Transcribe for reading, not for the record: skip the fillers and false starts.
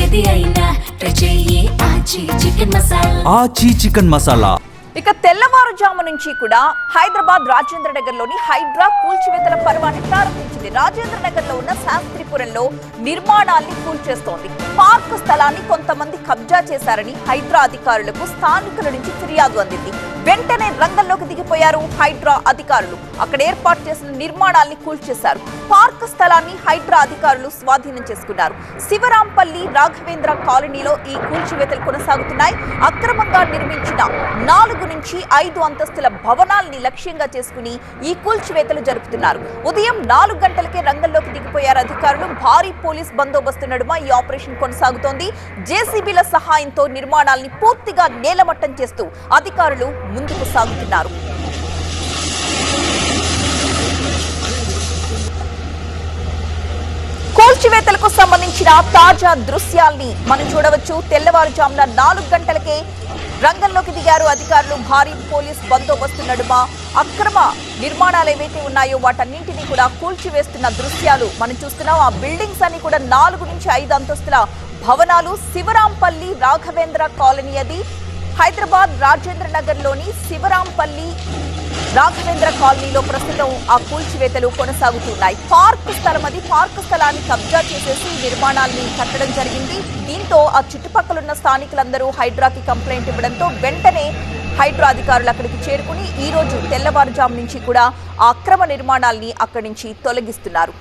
ఏది అయినా ట్రై చెయ్యి ఆచి చికెన్ మసాలా. ఇక తెల్లవారుజాము నుంచి కూడా హైదరాబాద్ రాజేంద్ర నగర్ లోని హైడ్రా కూల్చివేతల పర్వాన్ని ప్రారంభించింది. రాజేంద్ర నగర్ లో ఉన్న శాస్త్రిపురంలో నిర్మాణాల్ని కూల్చేస్తోంది. పార్క్ స్థలాన్ని కొంతమంది కబ్జా చేశారని హైడ్రా అధికారులకు స్థానికుల నుంచి ఫిర్యాదు అందింది. వెంటనే రంగంలోకి దిగిపోయారు హైడ్రా అధికారులు. అక్కడ ఏర్పాటు చేసిన నిర్మాణాల్ని కూల్చేశారు. పార్క్ స్థలాన్ని హైడ్రా అధికారులు స్వాధీనం చేసుకున్నారు. శివరాంపల్లి రాఘవేంద్ర కాలనీలో ఈ కూల్చివేతలు కొనసాగుతున్నాయి. అక్రమంగా నిర్మించిన 4 నుంచి 5 అంతస్తుల భవనాల్ని లక్ష్యంగా చేసుకుని ఈ కూల్చివేతలు జరుపుతున్నారు. ఉదయం 4 గంటలకే రంగంలోకి దిగిపోయారు అధికారులు. భారీ పోలీస్ బందోబస్తు నడుమ ఈ ఆపరేషన్ కొనసాగుతోంది. జేసీబీల సహాయంతో నిర్మాణాల్ని పూర్తిగా నేలమట్టం చేస్తూ అధికారులు ముందుకు సాగుతున్నారు. కూల్చివేతలకు సంబంధించిన తాజా దృశ్యాల్ని మనం చూడవచ్చు. తెల్లవారుజామున 4 గంటలకే రంగంలోకి దిగారు అధికారులు. భారీ పోలీస్ బందోబస్తు నడుమ అక్రమ నిర్మాణాలు ఏవైతే ఉన్నాయో వాటన్నింటినీ కూడా కూల్చివేస్తున్న దృశ్యాలు మనం చూస్తున్నాం. ఆ బిల్డింగ్స్ అన్ని కూడా 4 నుంచి 5 అంతస్తుల భవనాలు. శివరాంపల్లి రాఘవేంద్ర కాలనీ అది. హైదరాబాద్ రాజేంద్ర నగర్ లోని శివరాంపల్లి రాఘవేంద్ర కాలనీలో ప్రస్తుతం ఆ కూల్చివేతలు కొనసాగుతున్నాయి. పార్క్ స్థలం అది. పార్క్ స్థలాన్ని కబ్జా చేసేసి నిర్మాణాల్ని కట్టడం జరిగింది. దీంతో ఆ చుట్టుపక్కల ఉన్న స్థానికులందరూ హైడ్రాకి కంప్లైంట్ ఇవ్వడంతో వెంటనే హైడ్రా అధికారులు అక్కడికి చేరుకుని ఈ రోజు తెల్లవారుజాము నుంచి కూడా ఆ అక్రమ నిర్మాణాల్ని అక్కడి నుంచి తొలగిస్తున్నారు.